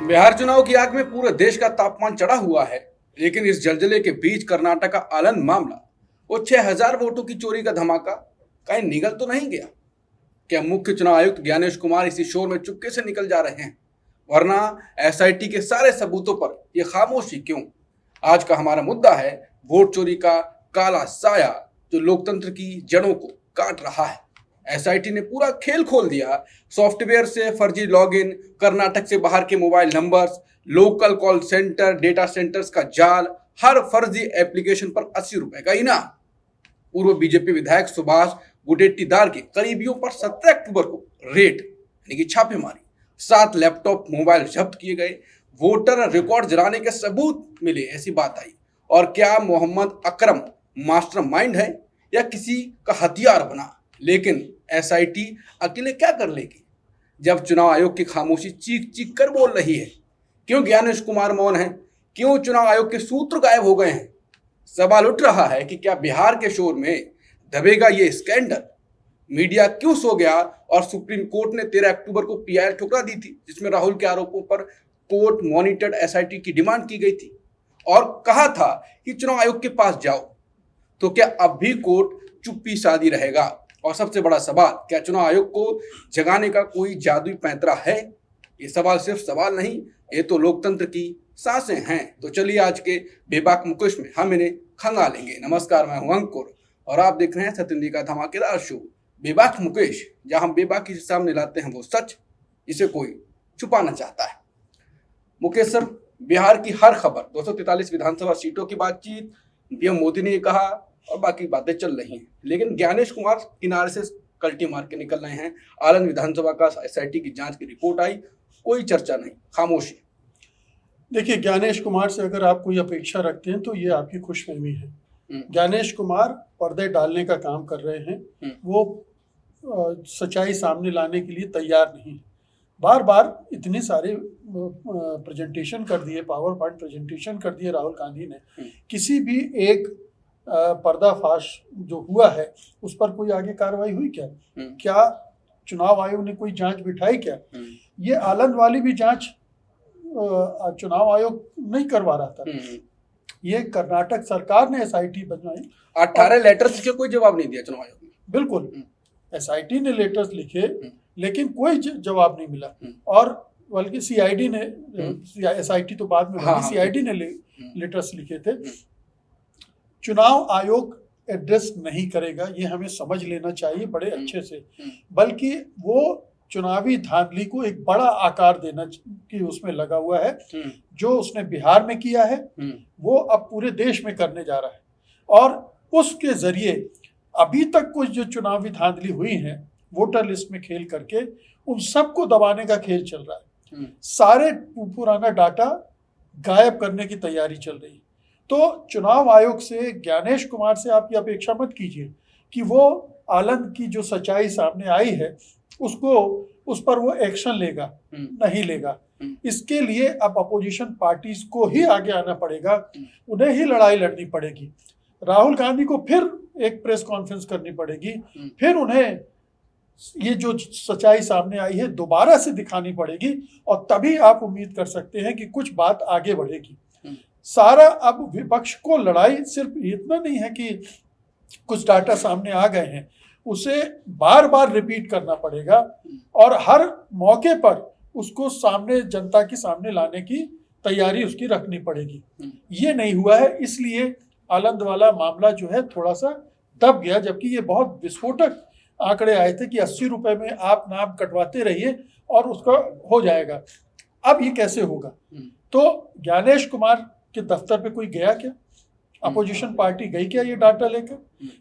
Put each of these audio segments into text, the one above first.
बिहार चुनाव की आग में पूरे देश का तापमान चढ़ा हुआ है। लेकिन इस जलजले के बीच कर्नाटक का आलन मामला, वो 6,000 वोटों की चोरी का धमाका कहीं निगल तो नहीं गया? क्या मुख्य चुनाव आयुक्त ज्ञानेश कुमार इसी शोर में चुपके से निकल जा रहे हैं? वरना एसआईटी के सारे सबूतों पर यह खामोशी क्यों? आज का हमारा मुद्दा है वोट चोरी का काला साया जो लोकतंत्र की जड़ों को काट रहा है। एसआईटी ने पूरा खेल खोल दिया। सॉफ्टवेयर से फर्जी लॉगिन, कर्नाटक से बाहर के mobile numbers, local call centre, data centres का जाल, हर फर्जी एप्लीकेशन पर 80 रुपए का इनाम। पूर्व बीजेपी विधायक सुभाष गुडेट्टीदार के करीबियों पर 17 अक्टूबर को रेड यानी कि छापेमारी, 7 लैपटॉप मोबाइल जब्त किए गए, वोटर रिकॉर्ड जलाने के सबूत मिले, ऐसी बात आई। और क्या मोहम्मद अकरम मास्टरमाइंड है या किसी का हथियार बना? लेकिन एसआईटी अकेले क्या कर लेगी जब चुनाव आयोग की खामोशी चीख चीख कर बोल रही है? क्यों ज्ञानेश कुमार मौन है? क्यों चुनाव आयोग के सूत्र गायब हो गए हैं? सवाल उठ रहा है कि क्या बिहार के शोर में दबेगा ये स्कैंडल? मीडिया क्यों सो गया? और सुप्रीम कोर्ट ने 13 अक्टूबर को पीआईएल ठुकरा दी थी, जिसमें राहुल के आरोपों पर कोर्ट मॉनिटर्ड एसआईटी की डिमांड की गई थी और कहा था कि चुनाव आयोग के पास जाओ। तो क्या अब भी कोर्ट चुप्पी साधी रहेगा? और सबसे बड़ा सवाल, क्या चुनाव आयोग को जगाने का कोई जादुई पैंतरा है? ये सवाल सिर्फ सवाल नहीं, ये तो लोकतंत्र की सांसें हैं। तो चलिए आज के बेबाक मुकेश में हम इन्हें खंगालेंगे। नमस्कार, मैं हूं अंकुर और आप देख रहे हैं सत्येंद्र का धमाकेदार शो बेबाक मुकेश, जहां हम बेबाकी के सामने लाते हैं वो सच जिसे कोई छुपाना चाहता है। मुकेश सर, बिहार की हर खबर, 243 विधानसभा सीटों की बातचीत, पीएम मोदी ने ये कहा और बाकी बातें चल रही हैं, लेकिन ज्ञानेश कुमार किनारे से कल्टी मार के निकल रहे हैं। आलन विधानसभा का एसआईटी की जांच की रिपोर्ट आई, कोई चर्चा नहीं, खामोशी। देखिए, ज्ञानेश कुमार से अगर आप कोई अपेक्षा रखते हैं तो ये आपकी खुशफहमी है। ज्ञानेश कुमार पर्दे डालने का काम कर रहे हैं, वो सच्चाई सामने लाने के लिए तैयार नहीं। बार बार इतने सारे प्रेजेंटेशन कर दिए, पावर पॉइंट प्रेजेंटेशन कर दिए राहुल गांधी ने, किसी भी एक पर्दाफाश जो हुआ है उस पर कोई आगे कार्रवाई हुई क्या? क्या चुनाव आयोग ने कोई जांच बिठाई क्या? ये आलन वाली भी जांच चुनाव आयोग नहीं करवा रहा था, ये कर्नाटक सरकार ने एसआईटी बनवाई। 18 लेटर्स के कोई जवाब नहीं दिया चुनाव आयोग ने। बिल्कुल, एसआईटी ने लेटर्स लिखे लेकिन कोई जवाब नहीं मिला। और बल्कि सीआईडी ने, एसआईटी तो बाद में बनी, सीआईडी ने लेटर्स लिखे थे। चुनाव आयोग एड्रेस नहीं करेगा, ये हमें समझ लेना चाहिए बड़े अच्छे से। बल्कि वो चुनावी धांधली को एक बड़ा आकार देना कि उसमें लगा हुआ है। जो उसने बिहार में किया है वो अब पूरे देश में करने जा रहा है, और उसके जरिए अभी तक कुछ जो चुनावी धांधली हुई है वोटर लिस्ट में खेल करके, उन सबको दबाने का खेल चल रहा है। सारे पुराना डाटा गायब करने की तैयारी चल रही है। तो चुनाव आयोग से, ज्ञानेश कुमार से आप ये अपेक्षा मत कीजिए कि वो आलन की जो सच्चाई सामने आई है उसको, उस पर वो एक्शन लेगा, नहीं लेगा। इसके लिए अब अपोजिशन पार्टीज को ही आगे आना पड़ेगा, उन्हें ही लड़ाई लड़नी पड़ेगी। राहुल गांधी को फिर एक प्रेस कॉन्फ्रेंस करनी पड़ेगी, फिर उन्हें ये जो सच्चाई सामने आई है दोबारा से दिखानी पड़ेगी, और तभी आप उम्मीद कर सकते हैं कि कुछ बात आगे बढ़ेगी। सारा अब विपक्ष को लड़ाई सिर्फ इतना नहीं है कि कुछ डाटा सामने आ गए हैं, उसे बार बार रिपीट करना पड़ेगा और हर मौके पर उसको सामने, जनता के सामने लाने की तैयारी उसकी रखनी पड़ेगी। ये नहीं हुआ है, इसलिए आनंद वाला मामला जो है थोड़ा सा दब गया, जबकि ये बहुत विस्फोटक आंकड़े आए थे कि 80 रुपए में आप नाम कटवाते रहिए और उसका हो जाएगा। अब ये कैसे होगा? तो ज्ञानेश कुमार के दफ्तर पे कोई गया क्या? अपोजिशन पार्टी गई क्या ये डाटा लेकर?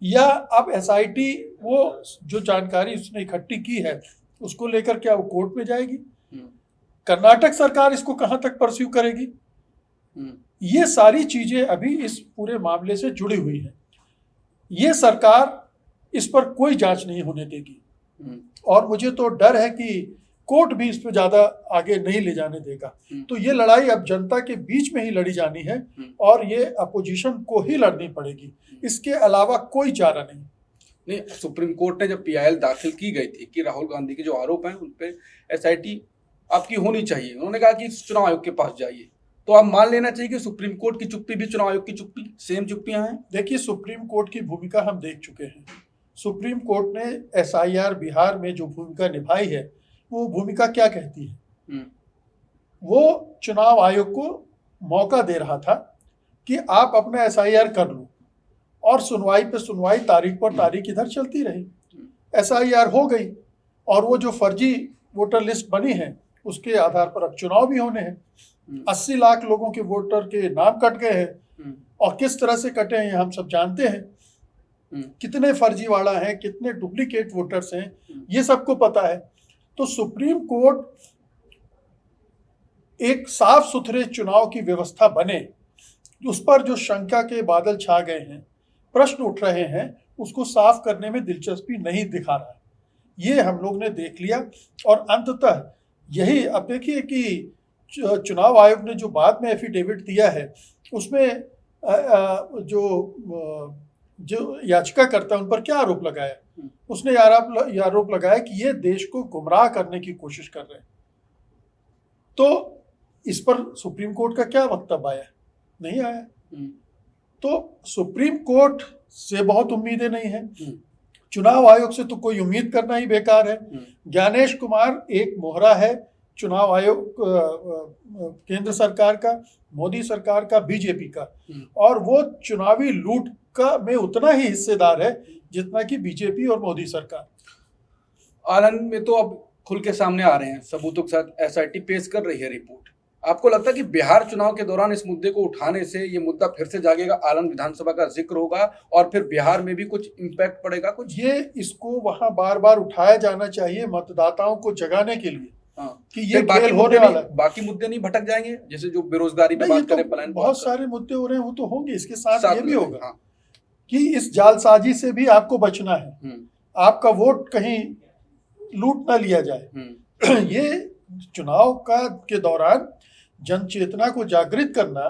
या अब एसआईटी वो जो जानकारी उसने इकट्ठी की है उसको लेकर क्या वो कोर्ट में जाएगी? कर्नाटक सरकार इसको कहां तक परस्यू करेगी? ये सारी चीजें अभी इस पूरे मामले से जुड़ी हुई है। ये सरकार इस पर कोई जांच नहीं होने देगी, और मुझे तो डर है कि कोर्ट भी इस पर ज्यादा आगे नहीं ले जाने देगा। तो ये लड़ाई अब जनता के बीच में ही लड़ी जानी है, और ये अपोजिशन को ही लड़नी पड़ेगी, इसके अलावा कोई चारा नहीं। सुप्रीम कोर्ट ने जब पीआईएल दाखिल की गई थी कि राहुल गांधी के जो आरोप हैं उन पे एसआईटी आपकी होनी चाहिए। उन्होंने कहा कि चुनाव आयोग के पास जाइए, तो आप मान लेना चाहिए कि सुप्रीम कोर्ट की चुप्पी भी चुनाव आयोग की चुप्पी, सेम चुप्पियां हैं। देखिए, सुप्रीम कोर्ट की भूमिका हम देख चुके हैं। सुप्रीम कोर्ट ने एसआईआर बिहार में जो भूमिका निभाई है, वो भूमिका क्या कहती है? वो चुनाव आयोग को मौका दे रहा था कि आप अपना एसआईआर कर लो, और सुनवाई पे सुनवाई, तारीख पर तारीख इधर चलती रही। एसआईआर हो गई, और वो जो फर्जी वोटर लिस्ट बनी है उसके आधार पर अब चुनाव भी होने हैं। 80 लाख लोगों के वोटर के नाम कट गए हैं, और किस तरह से कटे हैं हम सब जानते हैं। कितने फर्जीवाड़ा हैं, कितने डुप्लीकेट वोटर्स हैं, ये सबको पता है। तो सुप्रीम कोर्ट एक साफ सुथरे चुनाव की व्यवस्था बने, उस पर जो शंका के बादल छा गए हैं, प्रश्न उठ रहे हैं, उसको साफ करने में दिलचस्पी नहीं दिखा रहा है। ये हम लोग ने देख लिया, और अंततः यही अब देखिए कि चुनाव आयोग ने जो बाद में एफिडेविट दिया है, उसमें जो याचिकाकर्ता उन पर क्या आरोप लगाया? उसने आरोप लगाया कि ये देश को गुमराह करने की कोशिश कर रहे हैं। तो इस पर सुप्रीम कोर्ट का क्या वक्तव्य आया? नहीं आया। तो सुप्रीम कोर्ट से बहुत उम्मीदें नहीं है, चुनाव आयोग से तो कोई उम्मीद करना ही बेकार है। ज्ञानेश कुमार एक मोहरा है चुनाव आयोग, केंद्र सरकार का, मोदी सरकार का, बीजेपी का, और वो चुनावी लूट का में उतना ही हिस्सेदार है जितना कि बीजेपी और मोदी सरकार। आनंद में तो अब खुल के सामने आ रहे हैं, सबूतों के साथ एसआईटी पेश कर रही है रिपोर्ट। आपको लगता है कि बिहार चुनाव के दौरान इस मुद्दे को उठाने से ये मुद्दा फिर से जागेगा, आनंद विधानसभा का जिक्र होगा, और फिर बिहार में भी कुछ इम्पैक्ट पड़ेगा कुछ? ये इसको वहां बार बार उठाया जाना चाहिए मतदाताओं को जगाने के लिए। कि ये खेल होने वाला है। बाकी मुद्दे नहीं भटक जाएंगे? जैसे जो बेरोजगारी पे बात करें, पलायन, बहुत सारे मुद्दे हो रहे हैं, वो तो होंगे। इसके साथ ये भी होगा कि इस जालसाजी से भी आपको बचना है, आपका वोट कहीं लूट ना लिया जाए। ये चुनाव के दौरान जन चेतना को जागृत करना,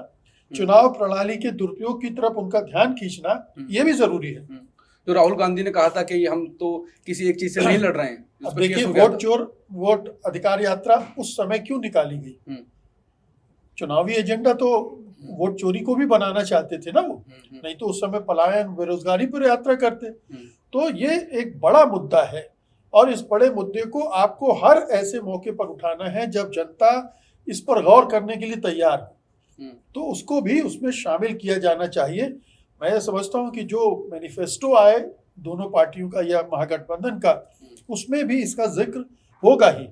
चुनाव प्रणाली के दुरुपयोग की तरफ उनका ध्यान खींचना, ये भी जरूरी है। तो राहुल गांधी ने कहा था कि हम तो किसी एक चीज से नहीं लड़ रहे हैं। अब देखिए, वोट चोर वोट अधिकार यात्रा उस समय क्यों निकाली गई? चुनावी एजेंडा तो वोट चोरी को भी बनाना चाहते थे ना वो, नहीं तो उस समय पलायन, बेरोजगारी पर यात्रा करते। तो ये एक बड़ा मुद्दा है, और इस बड़े मुद्दे को आपको हर ऐसे मौके पर उठाना है जब जनता इस पर गौर करने के लिए तैयार हो, तो उसको भी उसमें शामिल किया जाना चाहिए। मैं समझता हूं कि जो मैनिफेस्टो आए दोनों पार्टियों का या महागठबंधन का, उसमें भी इसका जिक्र होगा ही,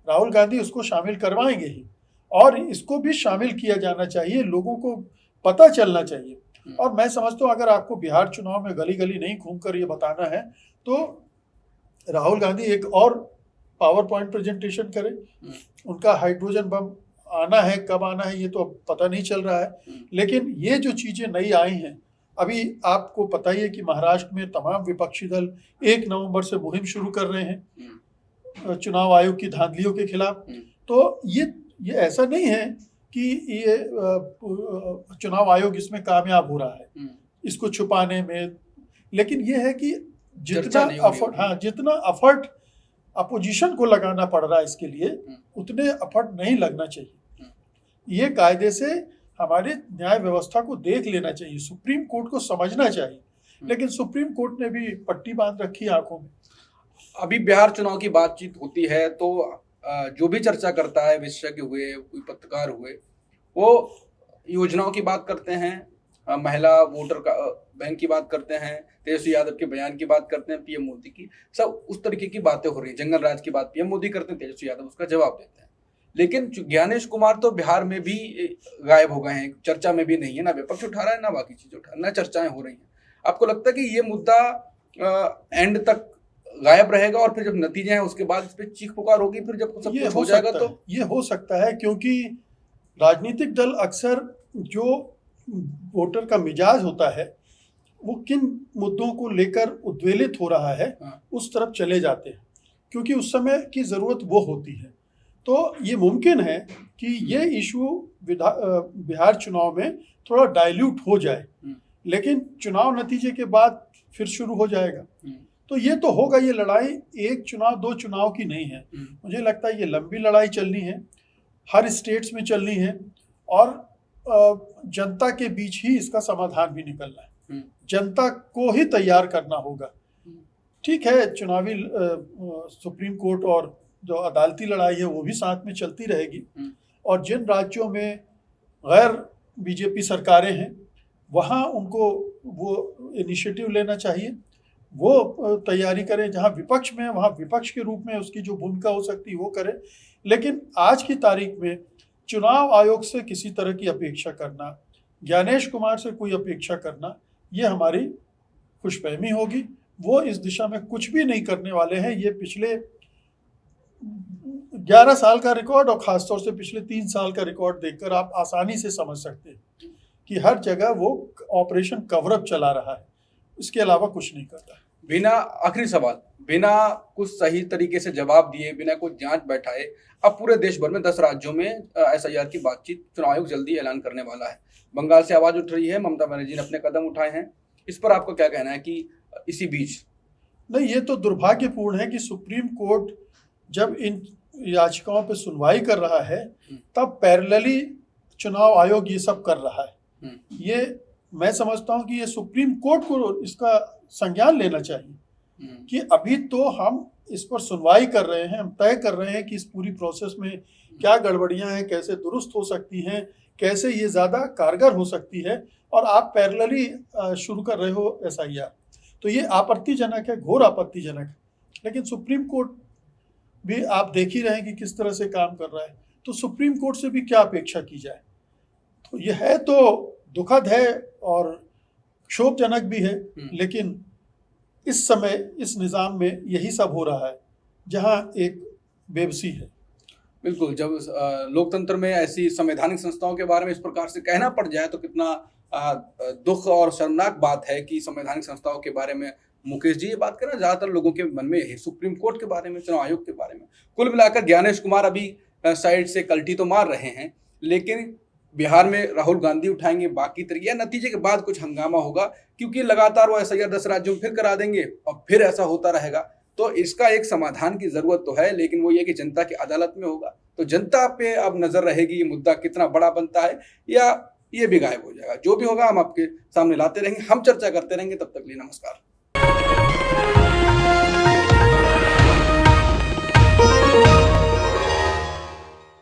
राहुल गांधी उसको शामिल करवाएंगे ही, और इसको भी शामिल किया जाना चाहिए, लोगों को पता चलना चाहिए। और मैं समझता हूँ अगर आपको बिहार चुनाव में गली गली नहीं घूमकर ये बताना है, तो राहुल गांधी एक और पावर पॉइंट प्रेजेंटेशन करें। उनका हाइड्रोजन बम आना है, कब आना है ये तो अब पता नहीं चल रहा है, लेकिन ये जो चीजें नई आई हैं, अभी आपको पता ही है कि महाराष्ट्र में तमाम विपक्षी दल 1 नवंबर से मुहिम शुरू कर रहे हैं चुनाव आयोग की धांधलियों के खिलाफ। तो ये ऐसा नहीं है कि ये चुनाव आयोग इसमें कामयाब हो रहा है इसको छुपाने में, लेकिन ये है कि जितना एफर्ट अपोजिशन को लगाना पड़ रहा है इसके लिए, उतने एफर्ट नहीं लगना चाहिए। ये कायदे से हमारे न्याय व्यवस्था को देख लेना चाहिए, सुप्रीम कोर्ट को समझना चाहिए, लेकिन सुप्रीम कोर्ट ने भी पट्टी बांध रखी है आंखों में। अभी बिहार चुनाव की बातचीत होती है तो जो भी चर्चा करता है, विशेषज्ञ हुए, कोई पत्रकार हुए, वो योजनाओं की बात करते हैं, महिला वोटर का बैंक की बात करते हैं, तेजस्वी यादव के बयान की बात करते हैं, पीएम मोदी की, सब उस तरीके की बातें हो रही है। जंगल राज की बात पीएम मोदी करते हैं, तेजस्वी यादव उसका जवाब देते हैं। लेकिन ज्ञानेश कुमार तो बिहार में भी गायब हो गए हैं, चर्चा में भी नहीं है, ना विपक्ष उठा रहा है, ना बाकी चीज उठा, ना चर्चाएं हो रही हैं। आपको लगता है कि ये मुद्दा एंड तक गायब रहेगा, और फिर जब नतीजे हैं उसके बाद इस पर चीख पुकार होगी, फिर जब सब कुछ हो जाएगा तो? ये हो सकता है, क्योंकि राजनीतिक दल अक्सर जो वोटर का मिजाज होता है, वो किन मुद्दों को लेकर उद्वेलित हो रहा है उस तरफ चले जाते हैं, क्योंकि उस समय की जरूरत वो होती है। तो ये मुमकिन है कि ये इशू बिहार चुनाव में थोड़ा डाइल्यूट हो जाए, लेकिन चुनाव नतीजे के बाद फिर शुरू हो जाएगा। तो ये तो होगा, ये लड़ाई एक चुनाव दो चुनाव की नहीं है। मुझे लगता है ये लंबी लड़ाई चलनी है, हर स्टेट्स में चलनी है, और जनता के बीच ही इसका समाधान भी निकलना है। जनता को ही तैयार करना होगा। ठीक है, चुनावी सुप्रीम कोर्ट और जो अदालती लड़ाई है वो भी साथ में चलती रहेगी, और जिन राज्यों में गैर बीजेपी सरकारें हैं वहाँ उनको वो इनिशिएटिव लेना चाहिए, वो तैयारी करें। जहाँ विपक्ष में वहाँ विपक्ष के रूप में उसकी जो भूमिका हो सकती है वो करें। लेकिन आज की तारीख में चुनाव आयोग से किसी तरह की अपेक्षा करना, ज्ञानेश कुमार से कोई अपेक्षा करना, ये हमारी खुशफहमी होगी। वो इस दिशा में कुछ भी नहीं करने वाले हैं। ये पिछले 11 साल का रिकॉर्ड और ख़ासतौर से पिछले 3 साल का रिकॉर्ड देखकर आप आसानी से समझ सकते हैं कि हर जगह वो ऑपरेशन कवरअप चला रहा है, इसके अलावा कुछ नहीं कर रहा है। बिना, आखिरी सवाल, बिना कुछ सही तरीके से जवाब दिए, बिना कुछ जांच बैठाए, अब पूरे देश भर में 10 राज्यों में एसआईआर की बातचीत चुनाव आयोग जल्दी ऐलान करने वाला है। बंगाल से आवाज उठ रही है, ममता बनर्जी ने अपने कदम उठाए हैं, इस पर आपको क्या कहना है कि इसी बीच? नहीं, ये तो दुर्भाग्यपूर्ण है कि सुप्रीम कोर्ट जब इन याचिकाओं पर सुनवाई कर रहा है तब पैरेलली चुनाव आयोग ये सब कर रहा है। ये मैं समझता हूँ कि ये सुप्रीम कोर्ट को इसका संज्ञान लेना चाहिए कि अभी तो हम इस पर सुनवाई कर रहे हैं, हम तय कर रहे हैं कि इस पूरी प्रोसेस में क्या गड़बड़ियां हैं, कैसे दुरुस्त हो सकती हैं, कैसे ये ज़्यादा कारगर हो सकती है, और आप पैरेलली शुरू कर रहे हो एसआईआर। तो ये आपत्तिजनक है, घोर आपत्तिजनक है। लेकिन सुप्रीम कोर्ट भी आप देख ही रहे हैं कि किस तरह से काम कर रहा है, तो सुप्रीम कोर्ट से भी क्या अपेक्षा की जाए। तो यह है तो दुखद है और क्षोभजनक भी है, लेकिन इस समय इस निज़ाम में यही सब हो रहा है जहां एक बेबसी है। बिल्कुल, जब लोकतंत्र में ऐसी संवैधानिक संस्थाओं के बारे में इस प्रकार से कहना पड़ जाए तो कितना दुख और शर्मनाक बात है कि संवैधानिक संस्थाओं के बारे में मुकेश जी ये बात करें, ज़्यादातर लोगों के मन में यही, सुप्रीम कोर्ट के बारे में, चुनाव आयोग के बारे में। कुल मिलाकर ज्ञानेश कुमार अभी साइड से कल्टी तो मार रहे हैं, लेकिन बिहार में राहुल गांधी उठाएंगे बाकी तरीके, नतीजे के बाद कुछ हंगामा होगा, क्योंकि लगातार वो एसआईआर 10 राज्यों में फिर करा देंगे और फिर ऐसा होता रहेगा। तो इसका एक समाधान की जरूरत तो है, लेकिन वो ये कि जनता की अदालत में होगा। तो जनता पे अब नजर रहेगी ये मुद्दा कितना बड़ा बनता है या ये भी गायब हो जाएगा। जो भी होगा हम आपके सामने लाते रहेंगे, हम चर्चा करते रहेंगे। तब तक लिए नमस्कार।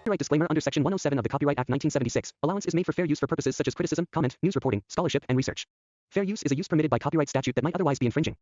Copyright disclaimer under Section 107 of the Copyright Act 1976. Allowance is made for fair use for purposes such as criticism, comment, news reporting, scholarship, and research. Fair use is a use permitted by copyright statute that might otherwise be infringing.